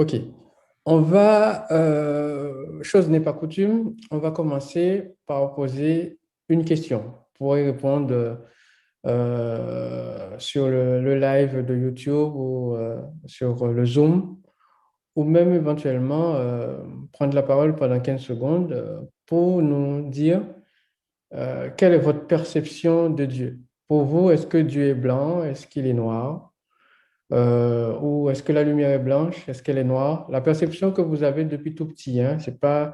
Ok. Chose n'est pas coutume, on va commencer par poser une question pour y répondre sur le live de YouTube ou sur le Zoom, ou même éventuellement prendre la parole pendant 15 secondes pour nous dire quelle est votre perception de Dieu. Pour vous, est-ce que Dieu est blanc? Est-ce qu'il est noir? Ou est-ce que la lumière est blanche? Est-ce qu'elle est noire? La perception que vous avez depuis tout petit, hein, c'est pas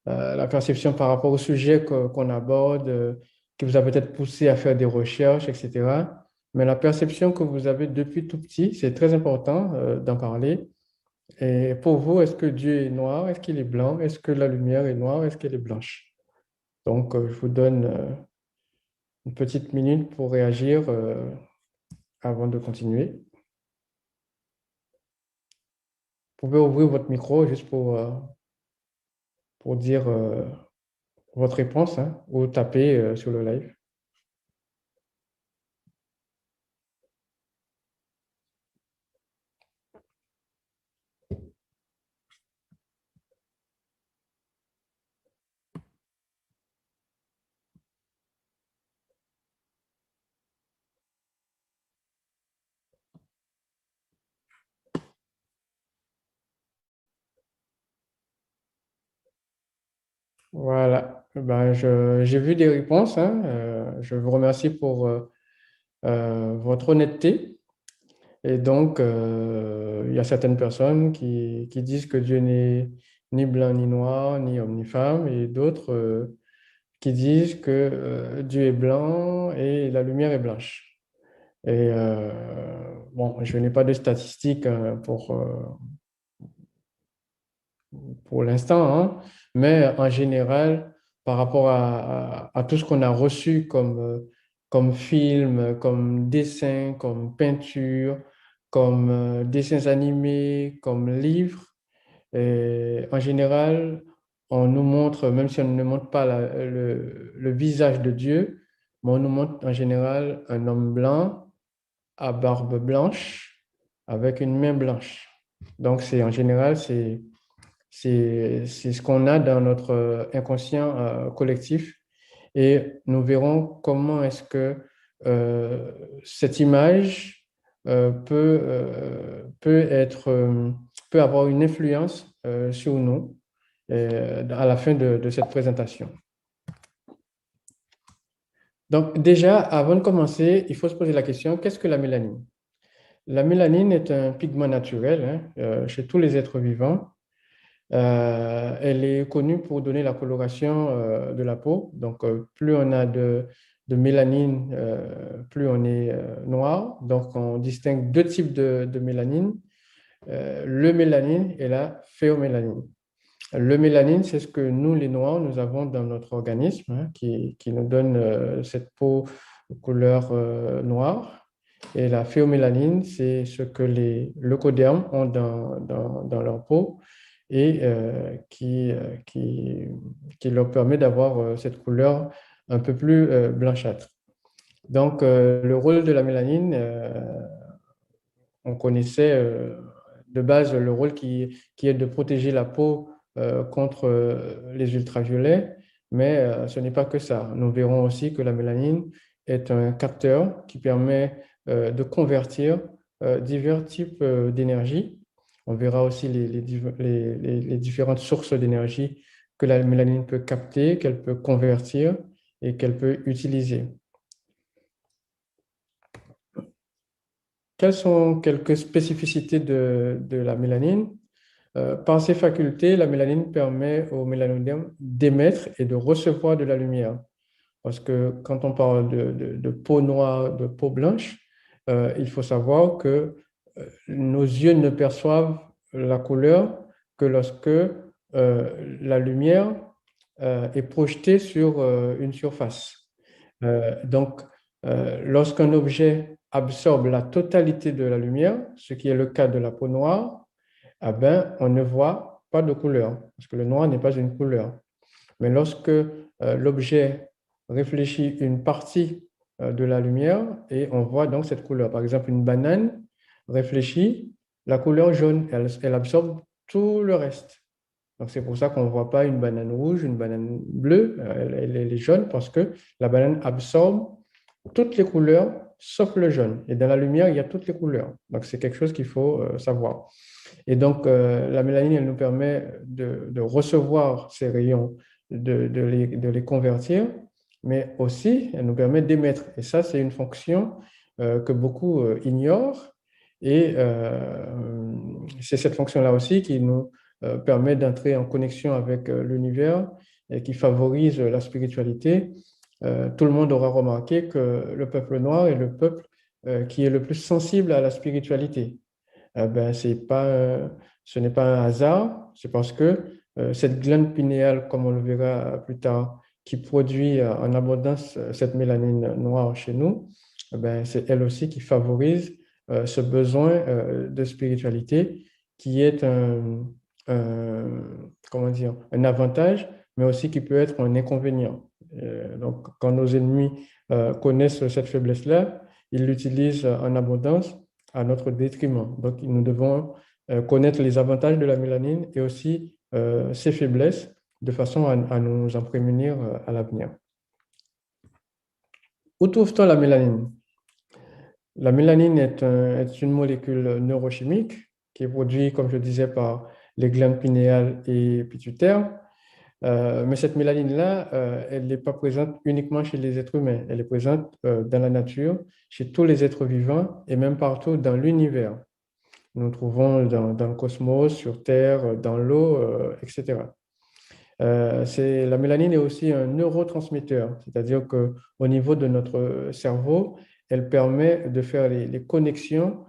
la perception par rapport au sujet qu'on aborde, qui vous a peut-être poussé à faire des recherches, etc. Mais la perception que vous avez depuis tout petit, c'est très important d'en parler. Et pour vous, est-ce que Dieu est noir? Est-ce qu'il est blanc? Est-ce que la lumière est noire? Est-ce qu'elle est blanche? Donc, je vous donne une petite minute pour réagir avant de continuer. Vous pouvez ouvrir votre micro juste pour dire votre réponse, hein, ou taper sur le live. Voilà. Ben, j'ai vu des réponses, hein. Je vous remercie pour votre honnêteté. Et donc, il y a certaines personnes qui disent que Dieu n'est ni blanc ni noir, ni homme ni femme, et d'autres qui disent que Dieu est blanc et la lumière est blanche. Et bon, je n'ai pas de statistiques hein, pour l'instant, hein, mais en général, par rapport à tout ce qu'on a reçu comme film, comme dessin, comme peinture, comme dessins animés, comme livres, et en général, on nous montre, même si on ne montre pas le visage de Dieu, mais on nous montre en général un homme blanc à barbe blanche avec une main blanche. Donc, en général, c'est ce qu'on a dans notre inconscient collectif et nous verrons comment est-ce que euh, cette image peut avoir une influence sur nous à la fin de cette présentation. Donc déjà, avant de commencer, il faut se poser la question, qu'est-ce que la mélanine? La mélanine est un pigment naturel hein, chez tous les êtres vivants. Elle est connue pour donner la coloration de la peau. Donc, plus on a de mélanine, plus on est noir. Donc, on distingue deux types de mélanine, le mélanine et la phéomélanine. Le mélanine, c'est ce que nous, les noirs, nous avons dans notre organisme, hein, qui nous donne cette peau de couleur noire. Et la phéomélanine, c'est ce que les leucodermes ont dans leur peau et qui leur permet d'avoir cette couleur un peu plus blanchâtre. Donc, le rôle de la mélanine, on connaissait de base le rôle qui est de protéger la peau contre les ultraviolets, mais ce n'est pas que ça. Nous verrons aussi que la mélanine est un capteur qui permet de convertir divers types d'énergie. On verra aussi les différentes sources d'énergie que la mélanine peut capter, qu'elle peut convertir et qu'elle peut utiliser. Quelles sont quelques spécificités de la mélanine? Par ses facultés, la mélanine permet au mélanoderme d'émettre et de recevoir de la lumière. Parce que quand on parle de peau noire, de peau blanche, il faut savoir que nos yeux ne perçoivent la couleur que lorsque la lumière est projetée sur une surface. Donc, lorsqu'un objet absorbe la totalité de la lumière, ce qui est le cas de la peau noire, eh ben, on ne voit pas de couleur, parce que le noir n'est pas une couleur. Mais lorsque l'objet réfléchit une partie de la lumière, et on voit donc cette couleur. Par exemple, une banane réfléchit, La couleur jaune, elle absorbe tout le reste. Donc, c'est pour ça qu'on ne voit pas une banane rouge, une banane bleue, elle est jaune parce que la banane absorbe toutes les couleurs sauf le jaune. Et dans la lumière, il y a toutes les couleurs. Donc, c'est quelque chose qu'il faut savoir. Et donc, la mélanine, elle nous permet de recevoir ces rayons, de les convertir, mais aussi, elle nous permet d'émettre. Et ça, c'est une fonction que beaucoup ignorent. Et c'est cette fonction-là aussi qui nous permet d'entrer en connexion avec l'univers et qui favorise la spiritualité. Tout le monde aura remarqué que le peuple noir est le peuple qui est le plus sensible à la spiritualité. Ben, ce n'est pas un hasard, c'est parce que cette glande pinéale, comme on le verra plus tard, qui produit en abondance cette mélanine noire chez nous, ben, c'est elle aussi qui favorise ce besoin de spiritualité qui est comment dire, un avantage, mais aussi qui peut être un inconvénient. Donc, quand nos ennemis connaissent cette faiblesse-là, ils l'utilisent en abondance à notre détriment. Donc, nous devons connaître les avantages de la mélanine et aussi ses faiblesses de façon à nous en prémunir à l'avenir. Où trouve-t-on la mélanine? La mélanine est une molécule neurochimique qui est produite, comme je disais, par les glandes pinéales et pituitaires. Mais cette mélanine-là, elle n'est pas présente uniquement chez les êtres humains. Elle est présente dans la nature, chez tous les êtres vivants et même partout dans l'univers. Nous trouvons dans le cosmos, sur Terre, dans l'eau, etc. La mélanine est aussi un neurotransmetteur, c'est-à-dire qu'au niveau de notre cerveau, elle permet de faire les connexions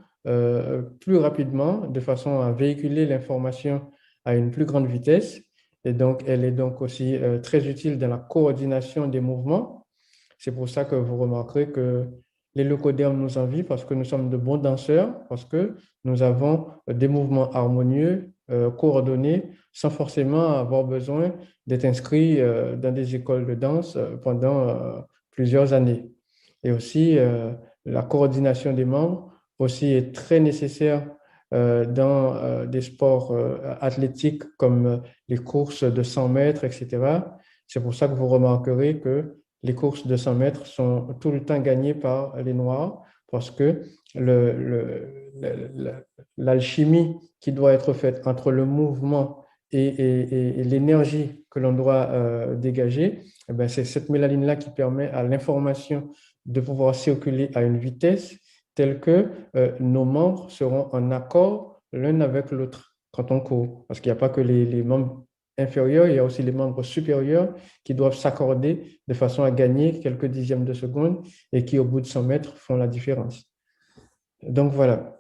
plus rapidement, de façon à véhiculer l'information à une plus grande vitesse. Et donc, elle est donc aussi très utile dans la coordination des mouvements. C'est pour ça que vous remarquerez que les leucodermes nous envient parce que nous sommes de bons danseurs, parce que nous avons des mouvements harmonieux, coordonnés, sans forcément avoir besoin d'être inscrit dans des écoles de danse pendant plusieurs années. Et aussi, la coordination des membres aussi est très nécessaire dans des sports athlétiques comme les courses de 100 mètres, etc. C'est pour ça que vous remarquerez que les courses de 100 mètres sont tout le temps gagnées par les Noirs parce que l'alchimie qui doit être faite entre le mouvement et l'énergie que l'on doit dégager, eh ben, c'est cette mélanine-là qui permet à l'information de pouvoir circuler à une vitesse telle que nos membres seront en accord l'un avec l'autre quand on court. Parce qu'il n'y a pas que les membres inférieurs, il y a aussi les membres supérieurs qui doivent s'accorder de façon à gagner quelques dixièmes de seconde et qui, au bout de 100 mètres, font la différence. Donc voilà.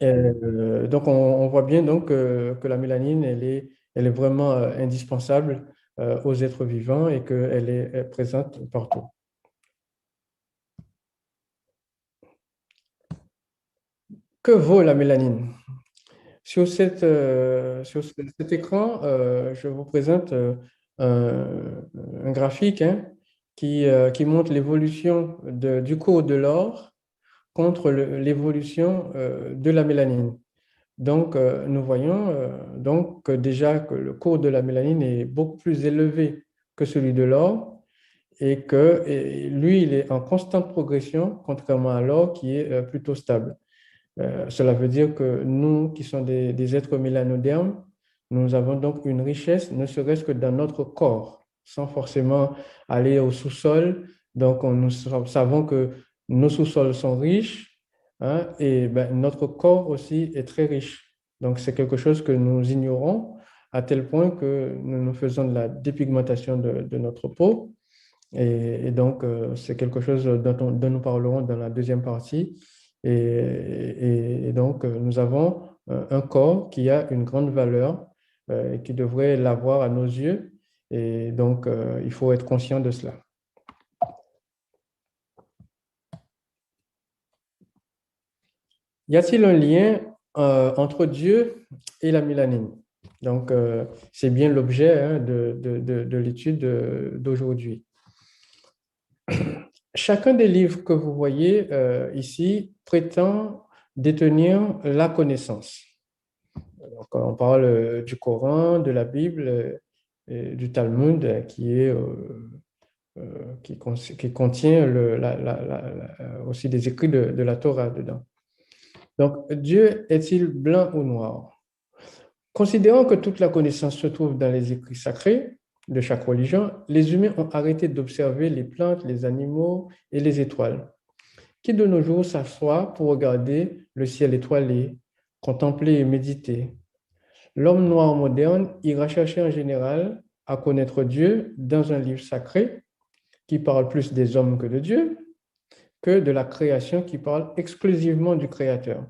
Donc on voit bien donc que la mélanine, elle est vraiment indispensable aux êtres vivants et qu'elle est présente partout. Que vaut la mélanine? Sur cet écran, je vous présente un graphique hein, qui montre l'évolution du cours de l'or contre l'évolution de la mélanine. Donc, nous voyons donc que déjà que le cours de la mélanine est beaucoup plus élevé que celui de l'or et lui, il est en constante progression, contrairement à l'or qui est plutôt stable. Cela veut dire que nous, qui sommes des êtres mélanodermes, nous avons donc une richesse, ne serait-ce que dans notre corps, sans forcément aller au sous-sol. Donc, nous savons que nos sous-sols sont riches hein, et ben, notre corps aussi est très riche. Donc, c'est quelque chose que nous ignorons à tel point que nous faisons de la dépigmentation de notre peau. Donc, c'est quelque chose dont nous parlerons dans la deuxième partie. Et donc, nous avons un corps qui a une grande valeur et qui devrait l'avoir à nos yeux. Et donc, il faut être conscient de cela. Y a-t-il un lien entre Dieu et la mélanine? Donc, c'est bien l'objet hein, de l'étude d'aujourd'hui. Chacun des livres que vous voyez ici prétend détenir la connaissance. Donc, on parle du Coran, de la Bible, et du Talmud, qui contient aussi des écrits de la Torah dedans. Donc, Dieu est-il blanc ou noir? Considérant que toute la connaissance se trouve dans les écrits sacrés de chaque religion, les humains ont arrêté d'observer les plantes, les animaux et les étoiles. Qui de nos jours s'assoit pour regarder le ciel étoilé, contempler et méditer? L'homme noir moderne ira chercher en général à connaître Dieu dans un livre sacré qui parle plus des hommes que de Dieu, que de la création qui parle exclusivement du Créateur.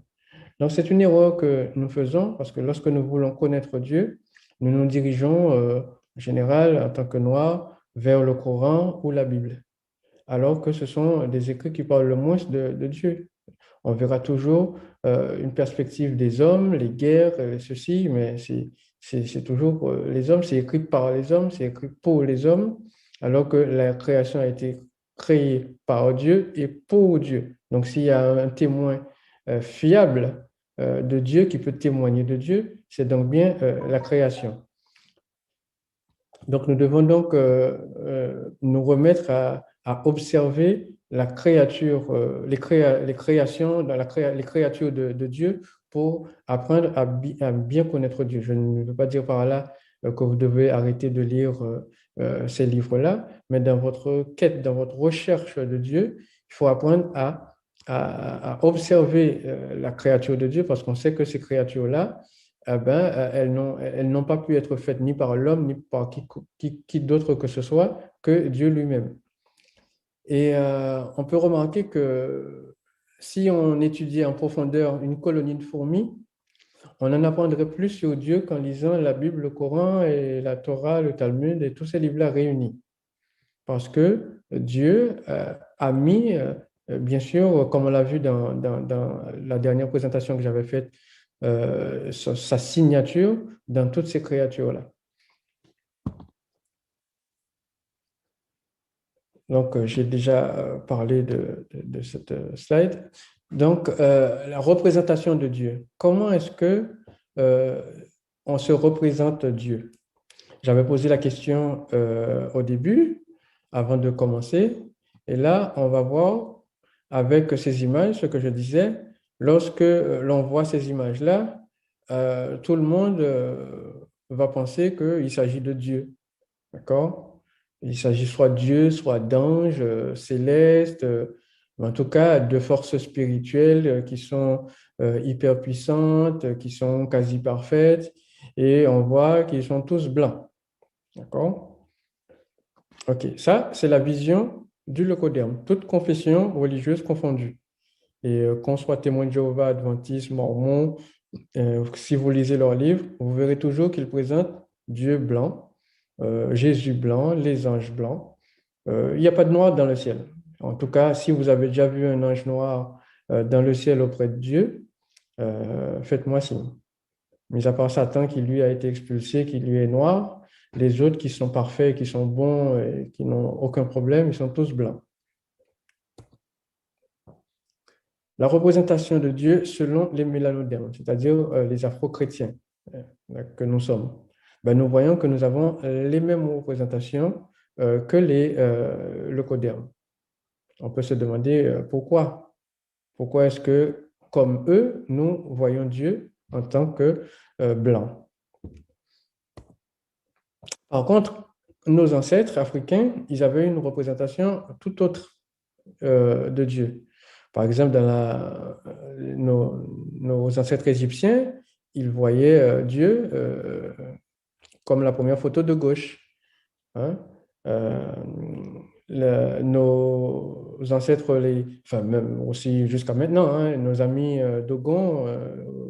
Donc, c'est une erreur que nous faisons parce que lorsque nous voulons connaître Dieu, nous nous dirigeons en général, en tant que Noirs, vers le Coran ou la Bible, alors que ce sont des écrits qui parlent le moins de Dieu. On verra toujours une perspective des hommes, les guerres, ceci, mais c'est toujours pour les hommes, c'est écrit par les hommes, c'est écrit pour les hommes, alors que la création a été créée par Dieu et pour Dieu. Donc, s'il y a un témoin fiable de Dieu qui peut témoigner de Dieu, c'est donc bien la création. Donc, nous devons donc nous remettre à observer la créature, les créations, les créatures de Dieu pour apprendre à bien connaître Dieu. Je ne veux pas dire par là que vous devez arrêter de lire ces livres-là, mais dans votre quête, dans votre recherche de Dieu, il faut apprendre à observer la créature de Dieu parce qu'on sait que ces créatures-là, eh ben, elles n'ont pas pu être faites ni par l'homme, ni par qui d'autre que ce soit que Dieu lui-même. Et on peut remarquer que si on étudiait en profondeur une colonie de fourmis, on en apprendrait plus sur Dieu qu'en lisant la Bible, le Coran et la Torah, le Talmud et tous ces livres-là réunis. Parce que Dieu a mis, bien sûr, comme on l'a vu dans la dernière présentation que j'avais faite, sa signature dans toutes ces créatures-là. Donc, j'ai déjà parlé de cette slide. Donc, la représentation de Dieu. Comment est-ce que on se représente Dieu? J'avais posé la question au début, avant de commencer. Et là, on va voir avec ces images, ce que je disais, lorsque l'on voit ces images-là, tout le monde va penser qu'il s'agit de Dieu. D'accord? Il s'agit soit de Dieu, soit d'anges célestes, en tout cas de forces spirituelles qui sont hyper puissantes, qui sont quasi parfaites, et on voit qu'ils sont tous blancs. D'accord? Ok, ça, c'est la vision du Leucoderme, toute confession religieuse confondue. Et qu'on soit témoin de Jéhovah, adventiste, mormon, si vous lisez leurs livres, vous verrez toujours qu'ils présentent Dieu blanc, Jésus blanc, les anges blancs. Il n'y a pas de noir dans le ciel. En tout cas, si vous avez déjà vu un ange noir dans le ciel auprès de Dieu, faites-moi signe. Mis à part Satan qui lui a été expulsé, qui lui est noir, les autres qui sont parfaits, qui sont bons et qui n'ont aucun problème, ils sont tous blancs. La représentation de Dieu selon les mélanodermes, c'est-à-dire les afro-chrétiens que nous sommes. Ben, nous voyons que nous avons les mêmes représentations que les leucodermes. On peut se demander pourquoi. Pourquoi est-ce que, comme eux, nous voyons Dieu en tant que blanc? Par contre, nos ancêtres africains, ils avaient une représentation tout autre de Dieu. Par exemple, nos ancêtres égyptiens, ils voyaient Dieu comme la première photo de gauche. Hein. Nos ancêtres, enfin même aussi jusqu'à maintenant, hein, nos amis Dogon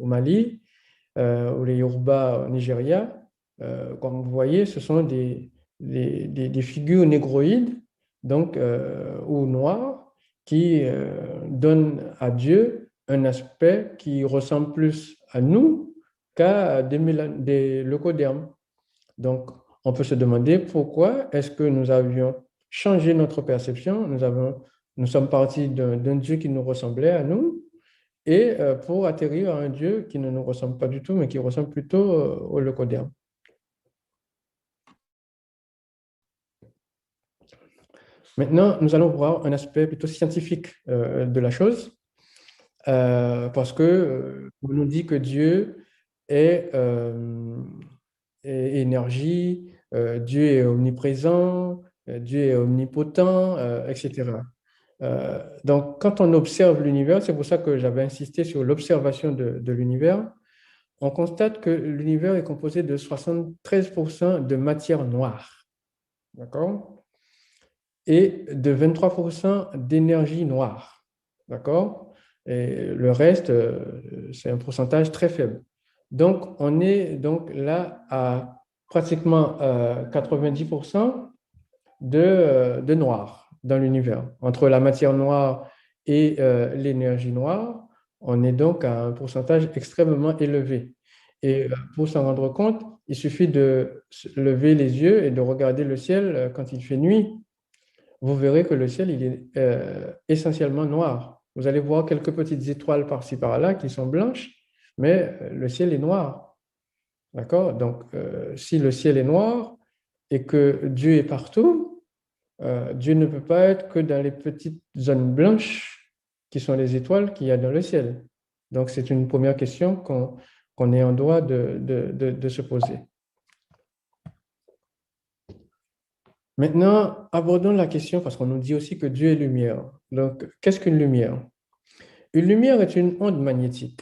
au Mali ou les Yoruba au Nigeria, comme vous voyez, ce sont des figures négroïdes donc, ou noires qui donnent à Dieu un aspect qui ressemble plus à nous qu'à des leucodermes. Donc, on peut se demander pourquoi est-ce que nous avions changé notre perception, nous sommes partis d'un Dieu qui nous ressemblait à nous, et pour atterrir à un Dieu qui ne nous ressemble pas du tout, mais qui ressemble plutôt au Lecoderme. Maintenant, nous allons voir un aspect plutôt scientifique de la chose, parce que on nous dit que Dieu est, est énergie, Dieu est omniprésent, Dieu est omnipotent, etc. Donc, quand on observe l'univers, c'est pour ça que j'avais insisté sur l'observation de l'univers, on constate que l'univers est composé de 73% de matière noire, d'accord? Et de 23% d'énergie noire, d'accord? Et le reste, c'est un pourcentage très faible. Donc, on est donc là à pratiquement 90% de noir dans l'univers. Entre la matière noire et l'énergie noire, on est donc à un pourcentage extrêmement élevé. Et pour s'en rendre compte, il suffit de lever les yeux et de regarder le ciel quand il fait nuit. Vous verrez que le ciel, il est essentiellement noir. Vous allez voir quelques petites étoiles par-ci, par-là qui sont blanches, mais le ciel est noir. D'accord? Donc, si le ciel est noir et que Dieu est partout, Dieu ne peut pas être que dans les petites zones blanches qui sont les étoiles qu'il y a dans le ciel. Donc, c'est une première question qu'on est en droit de se poser. Maintenant, abordons la question, parce qu'on nous dit aussi que Dieu est lumière. Donc, qu'est-ce qu'une lumière? Une lumière est une onde magnétique.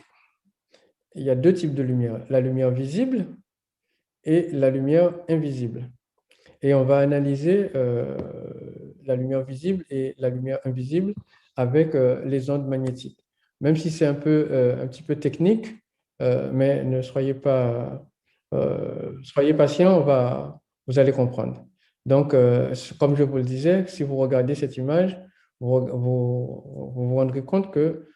Il y a deux types de lumière, la lumière visible et la lumière invisible. Et on va analyser la lumière visible et la lumière invisible avec les ondes magnétiques. Même si c'est un petit peu technique, mais ne soyez pas, soyez patient, vous allez comprendre. Donc, comme je vous le disais, si vous regardez cette image, vous rendrez compte que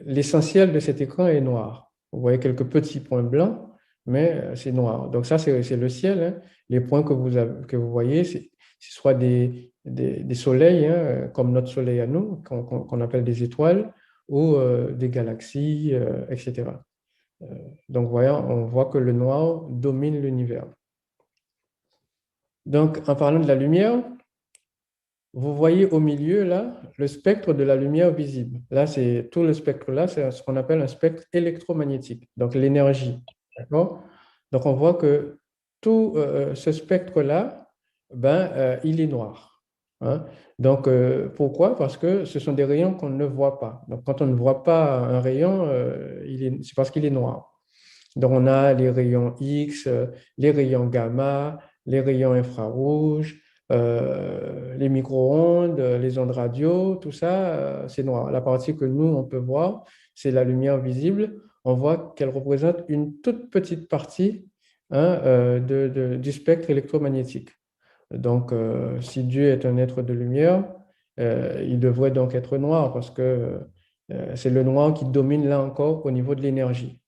l'essentiel de cet écran est noir. Vous voyez quelques petits points blancs, mais c'est noir. Donc ça, c'est le ciel, hein. Les points que vous voyez, c'est soit des soleils, hein, comme notre soleil à nous, qu'on appelle des étoiles, ou des galaxies, etc. Euh, donc, voyons, on voit que le noir domine l'univers. Donc, en parlant de la lumière, vous voyez au milieu, là, le spectre de la lumière visible. Là, c'est tout le spectre-là, c'est ce qu'on appelle un spectre électromagnétique, donc l'énergie. D'accord? Donc, on voit que tout ce spectre-là, ben, il est noir. Hein. Donc, pourquoi? Parce que ce sont des rayons qu'on ne voit pas. Donc, quand on ne voit pas un rayon, c'est parce qu'il est noir. Donc, on a les rayons X, les rayons gamma, les rayons infrarouges, les micro-ondes, les ondes radio, tout ça, c'est noir. La partie que nous, on peut voir, c'est la lumière visible. On voit qu'elle représente une toute petite partie, hein, du spectre électromagnétique. Donc, si Dieu est un être de lumière, il devrait donc être noir parce que c'est le noir qui domine là encore au niveau de l'énergie.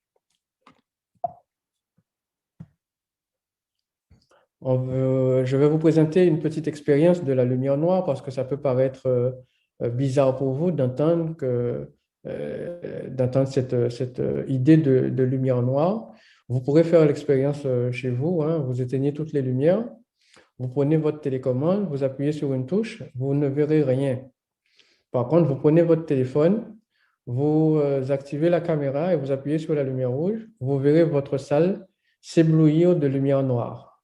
Je vais vous présenter une petite expérience de la lumière noire parce que ça peut paraître bizarre pour vous d'entendre cette idée de lumière noire. Vous pourrez faire l'expérience chez vous, hein. Vous éteignez toutes les lumières, vous prenez votre télécommande, vous appuyez sur une touche, vous ne verrez rien. Par contre, vous prenez votre téléphone, vous activez la caméra et vous appuyez sur la lumière rouge, vous verrez votre salle s'éblouir de lumière noire.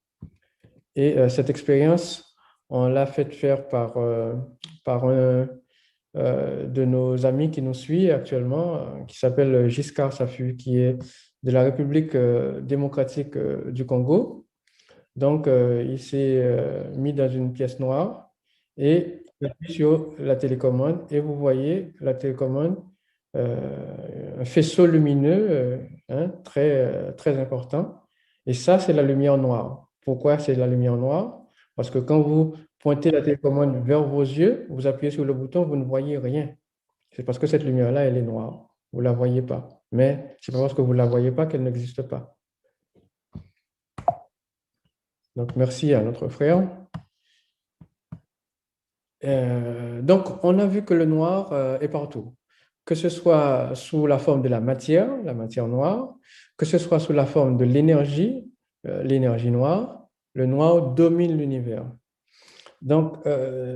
Et cette expérience, on l'a fait faire par un de nos amis qui nous suit actuellement, qui s'appelle Giscard Safu, qui est de la République démocratique du Congo. Donc, il s'est mis dans une pièce noire et il appuie sur la télécommande et vous voyez la télécommande, un faisceau lumineux hein, très important. Et ça, c'est la lumière noire. Pourquoi c'est la lumière noire? Parce que quand vous pointez la télécommande vers vos yeux, vous appuyez sur le bouton, vous ne voyez rien. C'est parce que cette lumière-là, elle est noire. Vous ne la voyez pas. Mais c'est pas parce que vous ne la voyez pas qu'elle n'existe pas. Donc, merci à notre frère. Donc, on a vu que le noir est partout. que ce soit sous la forme de la matière noire, que ce soit sous la forme de l'énergie noire. Le noir domine l'univers. Donc,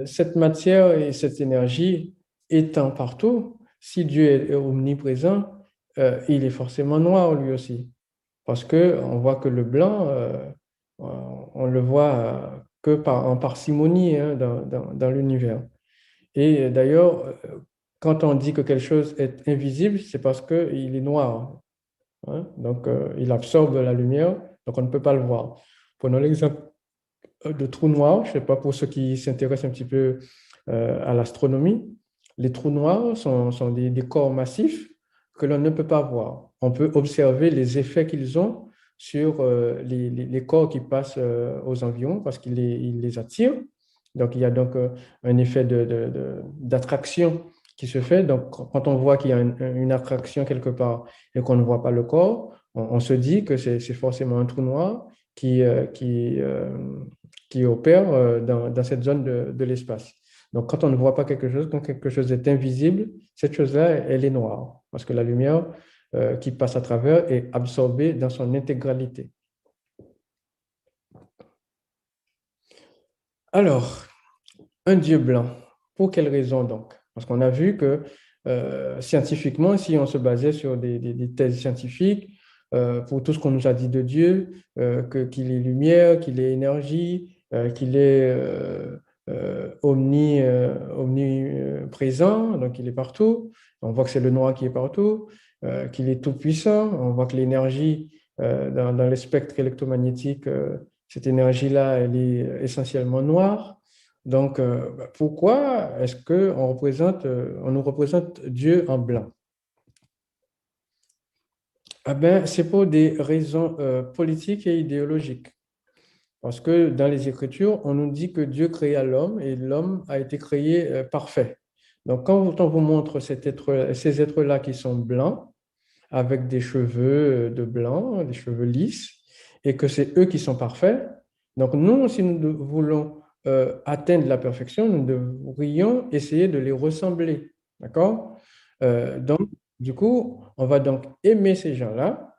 cette matière et cette énergie étant partout, si Dieu est omniprésent, il est forcément noir lui aussi. Parce qu'on voit que le blanc, on le voit que en parcimonie hein, dans l'univers. Et d'ailleurs, quand on dit que quelque chose est invisible, c'est parce qu'il est noir. Hein. Donc, il absorbe la lumière, donc on ne peut pas le voir. Prenons l'exemple de trous noirs. Je ne sais pas pour ceux qui s'intéressent un petit peu à l'astronomie. Les trous noirs sont des corps massifs que l'on ne peut pas voir. On peut observer les effets qu'ils ont sur les corps qui passent aux environs parce qu'ils ils les attirent. Donc, il y a donc un effet d'attraction qui se fait. Donc, quand on voit qu'il y a une attraction quelque part et qu'on ne voit pas le corps, on se dit que c'est forcément un trou noir qui, euh, qui, euh, qui opère dans cette zone de l'espace. Donc, quand on ne voit pas quelque chose, quand quelque chose est invisible, cette chose-là, elle est noire, parce que la lumière qui passe à travers est absorbée dans son intégralité. Alors, un Dieu blanc, pour quelle raison donc? Parce qu'on a vu que scientifiquement, si on se basait sur des thèses scientifiques, pour tout ce qu'on nous a dit de Dieu, qu'il est lumière, qu'il est énergie, qu'il est omniprésent, donc il est partout. On voit que c'est le noir qui est partout, qu'il est tout-puissant. On voit que l'énergie dans le spectre électromagnétique, cette énergie-là, elle est essentiellement noire. Donc, pourquoi est-ce on nous représente Dieu en blanc? Eh ben, c'est pour des raisons politiques et idéologiques. Parce que dans les Écritures, on nous dit que Dieu créa l'homme et l'homme a été créé parfait. Donc, quand on vous montre ces êtres-là qui sont blancs, avec des cheveux de blanc, des cheveux lisses, et que c'est eux qui sont parfaits, donc nous, si nous voulons atteindre la perfection, nous devrions essayer de les ressembler. D'accord? Donc, du coup, on va donc aimer ces gens-là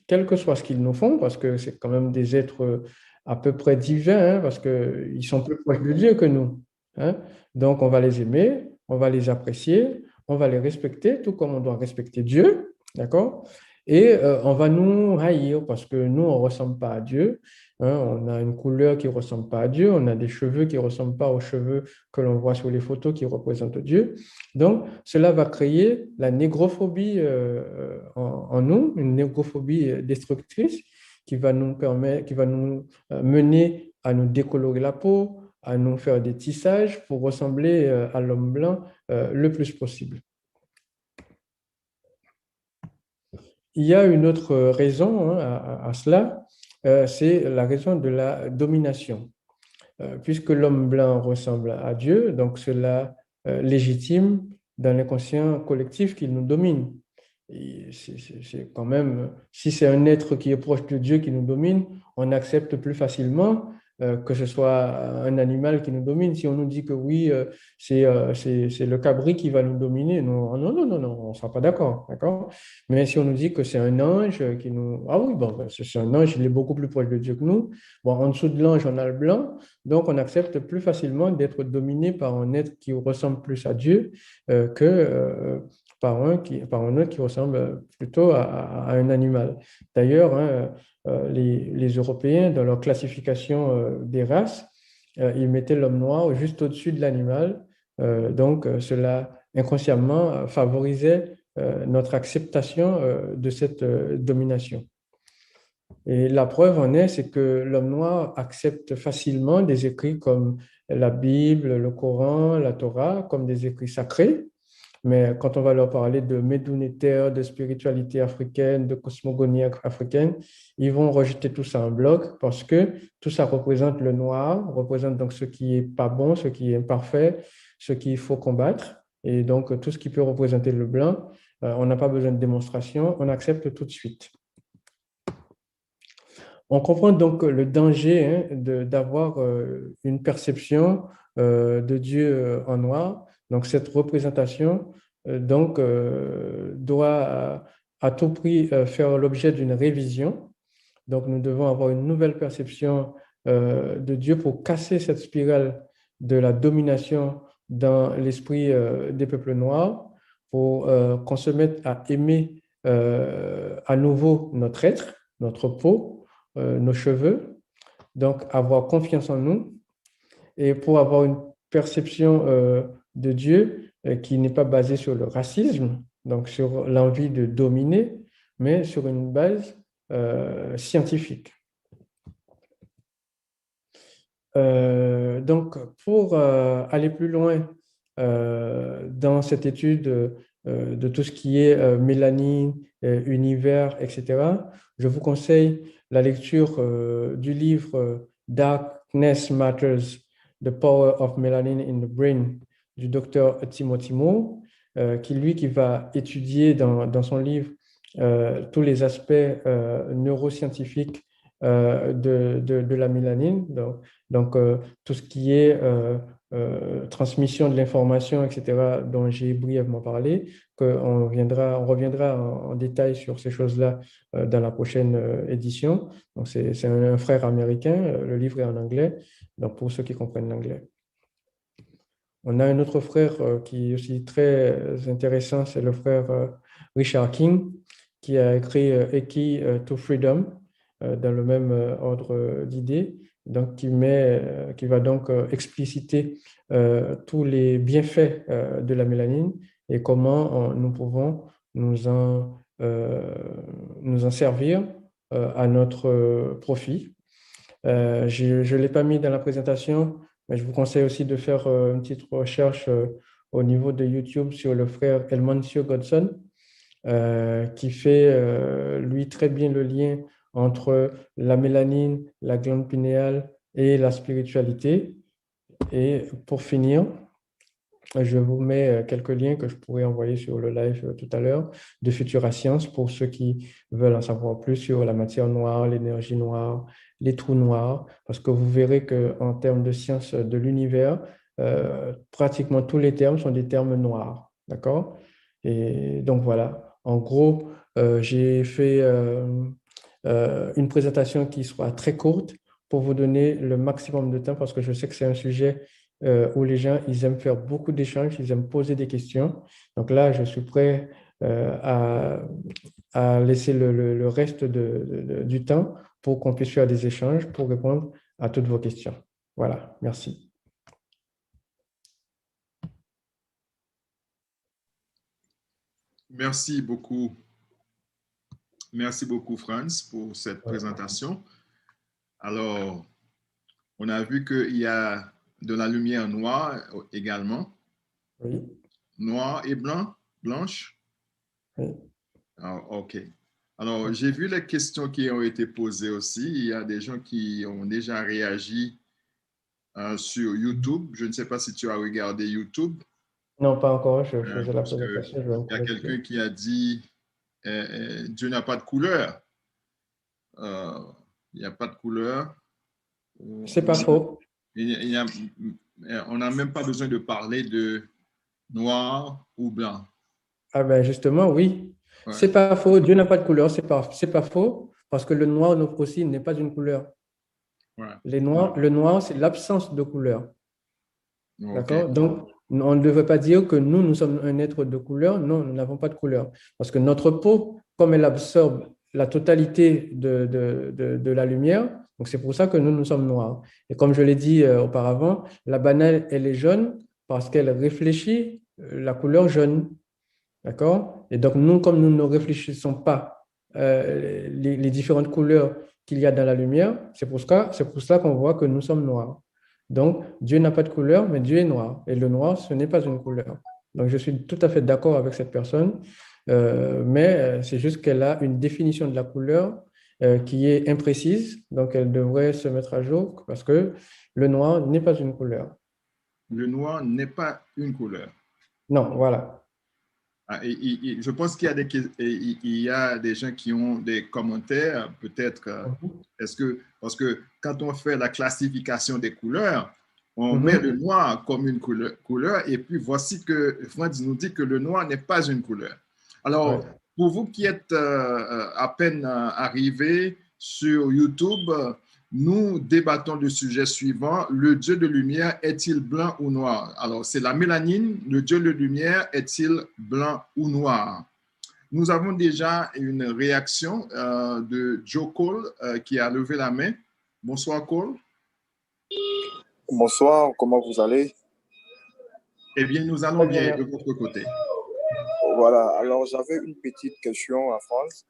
quel que soit ce qu'ils nous font, parce que c'est quand même des êtres à peu près divins, hein, parce qu'ils sont plus proches de Dieu que nous. Hein. Donc, on va les aimer, on va les apprécier, on va les respecter, tout comme on doit respecter Dieu, d'accord? Et on va nous haïr parce que nous, on ne ressemble pas à Dieu. Hein. On a une couleur qui ne ressemble pas à Dieu, on a des cheveux qui ne ressemblent pas aux cheveux que l'on voit sur les photos qui représentent Dieu. Donc, cela va créer la négrophobie en nous, une négrophobie destructrice qui va nous mener à nous décolorer la peau, à nous faire des tissages pour ressembler à l'homme blanc le plus possible. Il y a une autre raison hein, à cela, c'est la raison de la domination. Puisque l'homme blanc ressemble à Dieu, donc cela légitime dans l'inconscient collectif qu'il nous domine. C'est quand même, si c'est un être qui est proche de Dieu qui nous domine, on accepte plus facilement que ce soit un animal qui nous domine. Si on nous dit que oui, c'est le cabri qui va nous dominer, non, non, non, non, non, on ne sera pas d'accord, d'accord? Mais si on nous dit que c'est un ange qui nous... Ah oui, bon, ben, c'est un ange, il est beaucoup plus proche de Dieu que nous. Bon, en dessous de l'ange, on a le blanc, donc on accepte plus facilement d'être dominé par un être qui ressemble plus à Dieu que par un autre qui ressemble plutôt à un animal. D'ailleurs, hein, les Européens, dans leur classification des races, ils mettaient l'homme noir juste au-dessus de l'animal. Donc, cela inconsciemment favorisait notre acceptation de cette domination. Et la preuve en est, c'est que l'homme noir accepte facilement des écrits comme la Bible, le Coran, la Torah, comme des écrits sacrés. Mais quand on va leur parler de médounétaire, de spiritualité africaine, de cosmogonie africaine, ils vont rejeter tout ça en bloc parce que tout ça représente le noir, représente donc ce qui est pas bon, ce qui est imparfait, ce qu'il faut combattre. Et donc, tout ce qui peut représenter le blanc, on n'a pas besoin de démonstration, on accepte tout de suite. On comprend donc le danger hein, d'avoir une perception de Dieu en noir. Donc, cette représentation doit à tout prix faire l'objet d'une révision. Donc, nous devons avoir une nouvelle perception de Dieu pour casser cette spirale de la domination dans l'esprit des peuples noirs, pour qu'on se mette à aimer à nouveau notre être, notre peau, nos cheveux, donc avoir confiance en nous et pour avoir une perception de Dieu qui n'est pas basée sur le racisme, donc sur l'envie de dominer, mais sur une base scientifique. Donc, pour aller plus loin dans cette étude de tout ce qui est mélanine, univers, etc., je vous conseille la lecture du livre Darkness Matters, The Power of Melanin in the Brain du docteur Timothy Moore, qui va étudier dans son livre tous les aspects neuroscientifiques de la mélanine. Donc, tout ce qui est transmission de l'information, etc., dont j'ai brièvement parlé, on reviendra en détail sur ces choses-là dans la prochaine édition. Donc, c'est un frère américain, le livre est en anglais, donc pour ceux qui comprennent l'anglais. On a un autre frère qui est aussi très intéressant, c'est le frère Richard King, qui a écrit A Key to Freedom dans le même ordre d'idées, donc qui va donc expliciter tous les bienfaits de la mélanine et comment nous pouvons nous en servir à notre profit. Je ne l'ai pas mis dans la présentation, mais je vous conseille aussi de faire une petite recherche au niveau de YouTube sur le frère Elmancio Godson, qui fait, lui, très bien le lien entre la mélanine, la glande pinéale et la spiritualité. Et pour finir, je vous mets quelques liens que je pourrais envoyer sur le live tout à l'heure de Futura Science pour ceux qui veulent en savoir plus sur la matière noire, l'énergie noire, les trous noirs, parce que vous verrez qu'en termes de science de l'univers, pratiquement tous les termes sont des termes noirs. D'accord? Et donc voilà, en gros, j'ai fait une présentation qui sera très courte pour vous donner le maximum de temps parce que je sais que c'est un sujet où les gens, ils aiment faire beaucoup d'échanges, ils aiment poser des questions. Donc là, je suis prêt à laisser le reste du temps pour qu'on puisse faire des échanges pour répondre à toutes vos questions. Voilà, merci. Merci beaucoup. Merci beaucoup, Franz, pour cette présentation. Alors, on a vu qu'il y a de la lumière noire également. Oui. Noir et blanc, blanche. Oui. Ah, OK. Alors, j'ai vu les questions qui ont été posées aussi. Il y a des gens qui ont déjà réagi sur YouTube. Je ne sais pas si tu as regardé YouTube. Non, pas encore, je faisais la Parce présentation, je vais me qu'il y a connecter. quelqu'un qui a dit Dieu n'a pas de couleur. Il n'y a pas de couleur. C'est pas faux. On n'a même pas besoin de parler de noir ou blanc. Ah ben justement, oui. Ouais. C'est pas faux. Dieu n'a pas de couleur. C'est pas faux parce que le noir aussi n'est pas une couleur. Ouais. Le noir, c'est l'absence de couleur. Okay. D'accord? Donc, on ne devrait pas dire que nous sommes un être de couleur. Non, nous n'avons pas de couleur. Parce que notre peau, comme elle absorbe la totalité de la lumière, donc c'est pour ça que nous sommes noirs. Et comme je l'ai dit auparavant, la banane, elle est jaune parce qu'elle réfléchit la couleur jaune. D'accord? Et donc, nous, comme nous ne réfléchissons pas les différentes couleurs qu'il y a dans la lumière, c'est pour cela qu'on voit que nous sommes noirs. Donc, Dieu n'a pas de couleur, mais Dieu est noir. Et le noir, ce n'est pas une couleur. Donc, je suis tout à fait d'accord avec cette personne, mais c'est juste qu'elle a une définition de la couleur qui est imprécise. Donc, elle devrait se mettre à jour parce que le noir n'est pas une couleur. Le noir n'est pas une couleur. Non, voilà. Ah, je pense qu'il y a des gens qui ont des commentaires, peut-être, parce que quand on fait la classification des couleurs, on met le noir comme une couleur, et puis voici que Franz nous dit que le noir n'est pas une couleur. Alors, pour vous qui êtes à peine arrivés sur YouTube, nous débattons du sujet suivant. Le Dieu de lumière est-il blanc ou noir? Alors, c'est la mélanine. Le Dieu de lumière est-il blanc ou noir? Nous avons déjà une réaction de Joe Cole qui a levé la main. Bonsoir, Cole. Bonsoir, comment vous allez? Eh bien, nous allons bien de votre côté. Voilà, alors j'avais une petite question à France.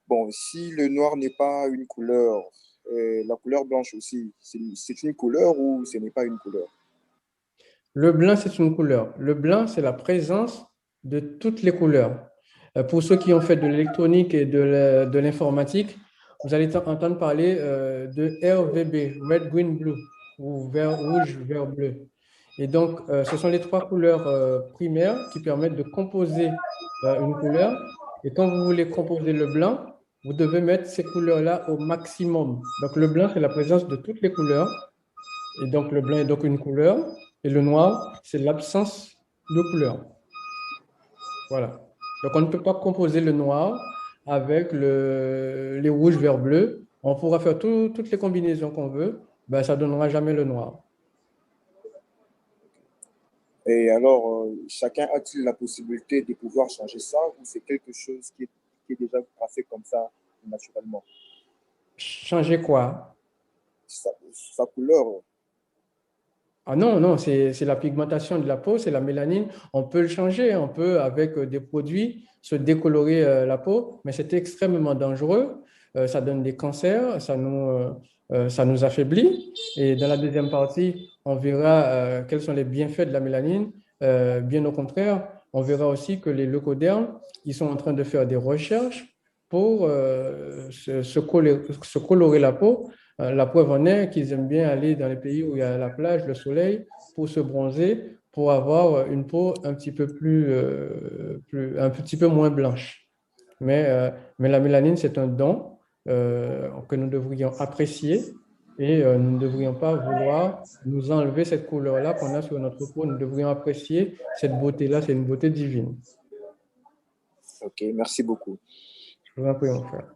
Bon, si le noir n'est pas une couleur, la couleur blanche aussi, c'est une couleur ou ce n'est pas une couleur? Le blanc, c'est une couleur. Le blanc, c'est la présence de toutes les couleurs. Pour ceux qui ont fait de l'électronique et de l'informatique, vous allez entendre parler de RVB, Red, Green, Blue, ou vert, rouge, vert, bleu. Et donc, ce sont les trois couleurs primaires qui permettent de composer une couleur. Et quand vous voulez composer le blanc, vous devez mettre ces couleurs-là au maximum. Donc, le blanc, c'est la présence de toutes les couleurs. Et donc, le blanc est donc une couleur. Et le noir, c'est l'absence de couleur. Voilà. Donc, on ne peut pas composer le noir avec les rouges, verts, bleus. On pourra faire toutes les combinaisons qu'on veut. Ben, ça ne donnera jamais le noir. Et alors, chacun a-t-il la possibilité de pouvoir changer ça ou c'est quelque chose qui est déjà passé comme ça naturellement? Changer quoi? Sa couleur. Ah non, non, c'est la pigmentation de la peau, c'est la mélanine. On peut le changer, on peut, avec des produits, se décolorer la peau, mais c'est extrêmement dangereux. Ça donne des cancers, ça nous affaiblit. Et dans la deuxième partie, on verra quels sont les bienfaits de la mélanine. Bien au contraire, on verra aussi que les leucodermes, ils sont en train de faire des recherches pour se colorer la peau. La preuve en est qu'ils aiment bien aller dans les pays où il y a la plage, le soleil, pour se bronzer, pour avoir une peau un petit peu un petit peu moins blanche. Mais la mélanine, c'est un don que nous devrions apprécier et nous ne devrions pas vouloir nous enlever cette couleur-là qu'on a sur notre peau. Nous devrions apprécier cette beauté-là, c'est une beauté divine. Ok, merci beaucoup. Je vous en prie, mon frère.